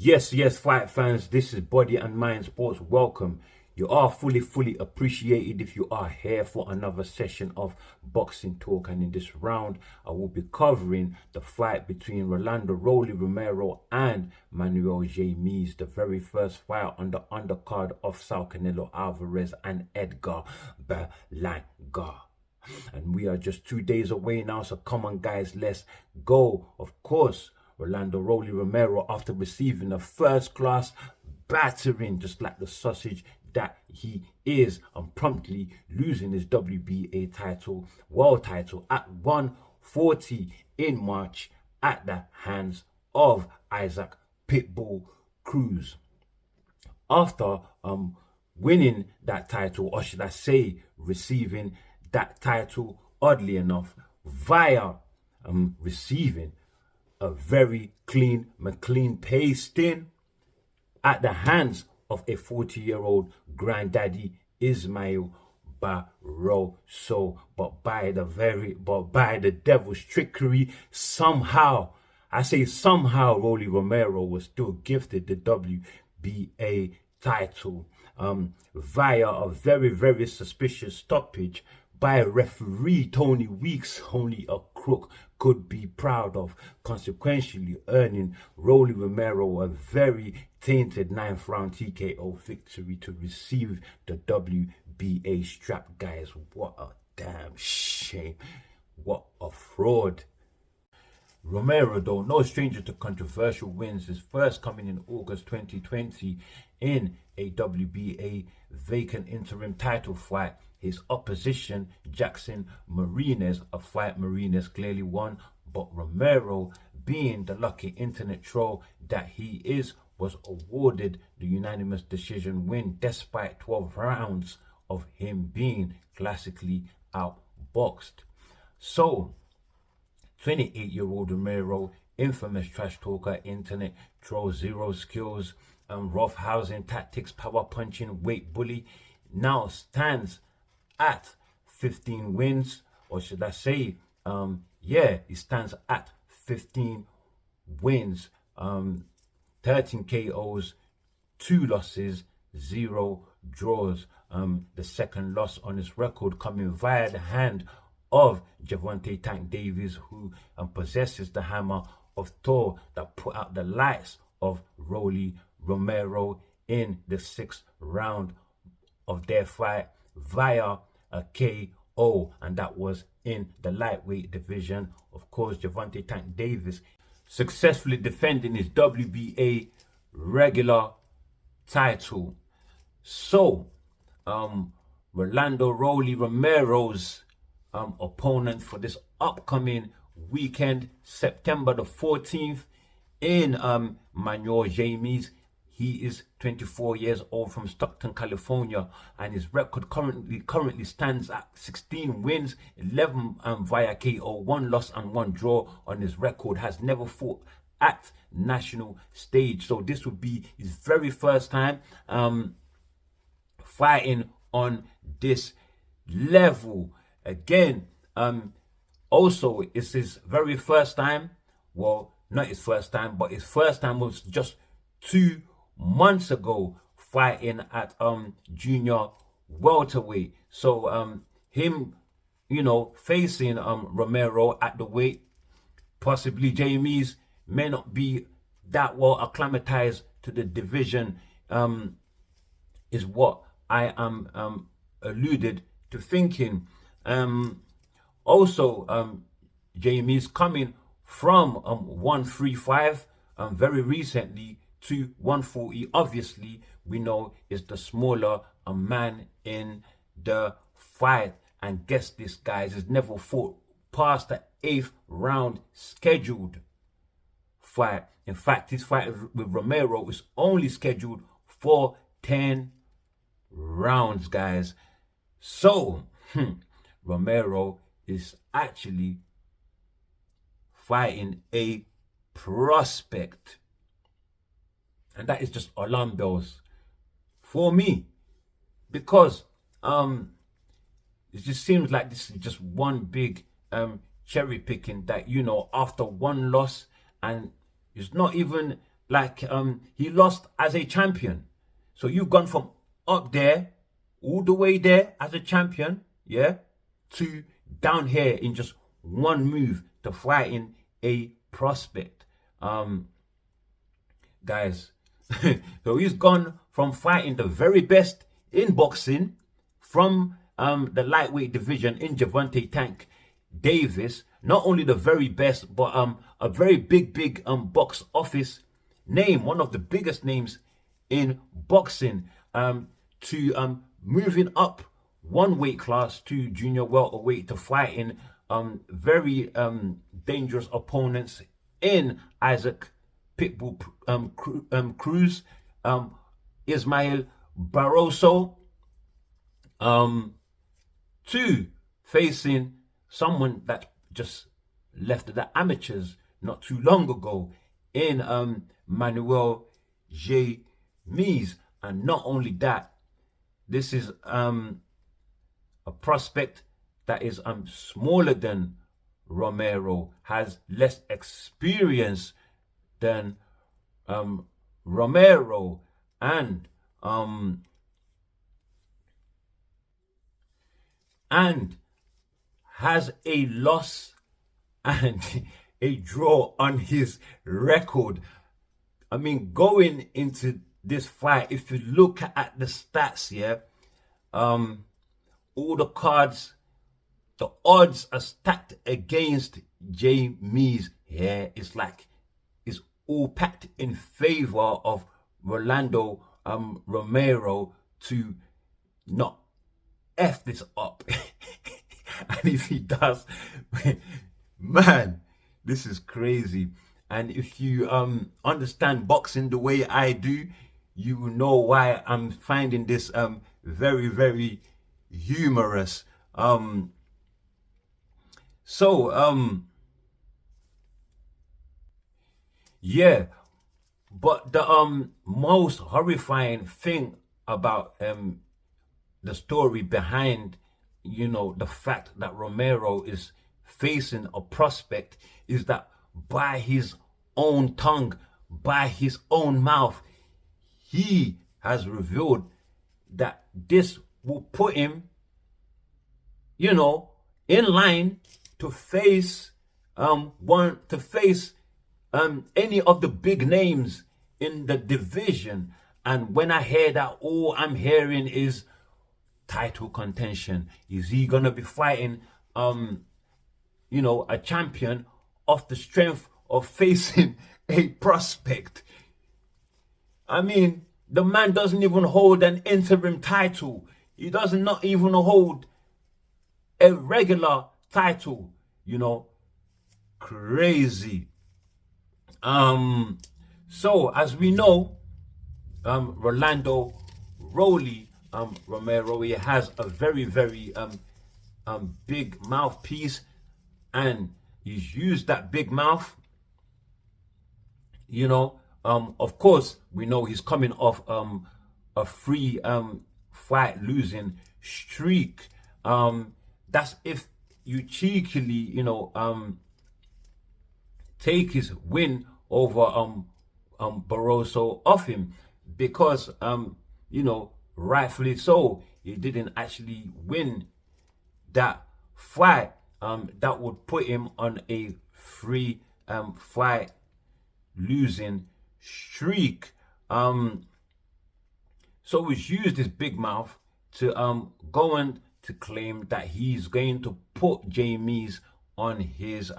Yes, fight fans, this is Body and Mind Sports. Welcome. You are fully appreciated if you are here for another session of boxing talk. And in this round, I will be covering the fight between Rolly Romero and Manuel Jaimes, the very first fight on the undercard of Canelo Alvarez and Edgar Berlanga. And we are just 2 days away now, so come on guys, let's go. Of course, Rolly Romero, after receiving a first-class battering, just like the sausage that he is, and promptly losing his WBA title, world title, at 140 in March at the hands of Isaac Pitbull Cruz. After winning that title, or should I say receiving that title, oddly enough, via receiving a very clean pasting at the hands of a 40-year-old granddaddy, Ismael Barroso. But by the devil's trickery, somehow, I say somehow, Rolly Romero was still gifted the WBA title via a very suspicious stoppage by a referee Tony Weeks, only a crook could be proud of, consequentially earning Rolly Romero a very tainted 9th round TKO victory to receive the WBA strap. Guys, what a damn shame. What a fraud. Romero, though no stranger to controversial wins, his first coming in August 2020 in a WBA vacant interim title fight. His opposition, Jackson Martinez, a fight Martinez clearly won, but Romero, being the lucky internet troll that he is, was awarded the unanimous decision win despite 12 rounds of him being classically outboxed. So, 28-year-old Romero, infamous trash talker, internet troll, zero skills, rough housing tactics, power punching, weight bully, now stands at 15 wins, or should I say, he stands at 15 wins, 13 KOs, 2 losses, 0 draws. The second loss on his record coming via the hand of Gervonta Tank Davis, who possesses the hammer of Thor that put out the lights of Rolly Romero in the 6th round of their fight via a KO, and that was in the lightweight division. Of course, Gervonta Tank Davis successfully defending his WBA regular title. So, Rolly Romero's opponent for this upcoming weekend, September the 14th, in Manuel Jaimes. He is 24 years old from Stockton, California, and his record currently stands at 16 wins, 11 via KO, 1 loss and 1 draw on his record. Has never fought at national stage, so this would be his very first time fighting on this level. Again, also it's his very first time, well, not his first time, but his first time was just 2 months ago, fighting at junior welterweight. So him, facing Romero at the weight, possibly Jaimes may not be that well acclimatized to the division, is what I am alluded to thinking. Also, Jaimes coming from 135 very recently to 140. Obviously, we know is the smaller man in the fight, and guess this, guys, has never fought past the 8th round scheduled fight. In fact, his fight with Romero is only scheduled for 10 rounds, guys. So Romero is actually fighting a prospect, and that is just alarm bells for me, because it just seems like this is just one big cherry picking, that after one loss, and it's not even like he lost as a champion. So you've gone from up there, all the way there as a champion, yeah, to down here in just one move to fighting a prospect. Guys, so he's gone from fighting the very best in boxing from the lightweight division in Gervonta Tank Davis, not only the very best, but a very big box office name, one of the biggest names in boxing, to moving up one weight class to junior welterweight to fighting very dangerous opponents in Isaac Pitbull Cruz, Ismael Barroso, to facing someone that just left the amateurs not too long ago in Manuel Jaimes. And not only that, this is a prospect that is smaller than Romero, has less experience than Romero, and has a loss and a draw on his record. I mean, going into this fight, if you look at the stats here, all the cards, the odds are stacked against Jaimes here. It's like it's all packed in favor of Rolando Romero to not F this up. And if he does, man, this is crazy. And if you understand boxing the way I do, you will know why I'm finding this very humorous. Yeah, but the most horrifying thing about the story behind, you know, the fact that Romero is facing a prospect is that by his own tongue, by his own mouth, he has revealed that this will put him, you know, in line to face any of the big names in the division. And when I hear that, all I'm hearing is title contention. Is he gonna be fighting you know, a champion off the strength of facing a prospect? I mean, the man doesn't even hold an interim title. He does not even hold a regular title, you know. Crazy. So as we know, Rolando Rolly Romero, he has a very big mouthpiece, and he's used that big mouth, you know. Of course, we know he's coming off a free fight losing streak. That's if you cheekily, you know, take his win over Barroso off him, because you know, rightfully so, he didn't actually win that fight. That would put him on a free fight losing streak. So he's used his big mouth to go on to claim that he's going to put Jaimes on his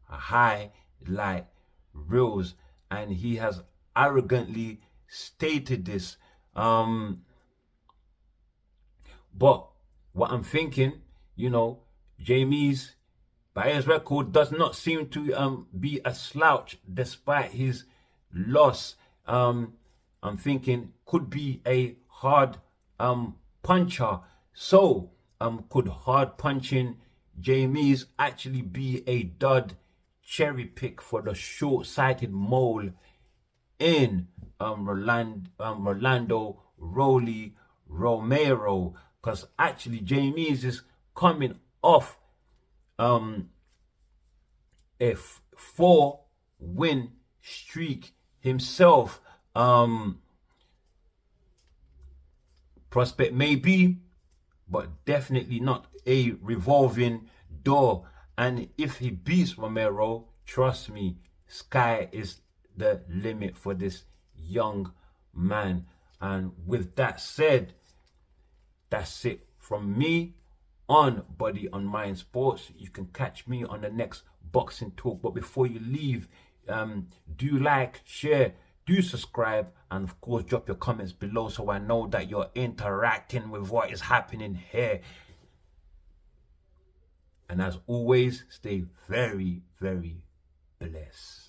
highlight reels, and he has arrogantly stated this. But what I'm thinking, you know, Jaimes, by his record, does not seem to be a slouch despite his loss. I'm thinking could be a hard puncher. So could hard punching Jaimes actually be a dud cherry pick for the short-sighted mole in Rolando Rolly Romero? Because actually Jaimes is coming off a 4-win streak himself. Prospect maybe, but definitely not a revolving door. And if he beats Romero, trust me, sky is the limit for this young man. And with that said, that's it from me on Body on Mind Sports. You can catch me on the next boxing talk. But before you leave, do like, share, do subscribe, and of course drop your comments below so I know that you're interacting with what is happening here. And as always, stay very, very blessed.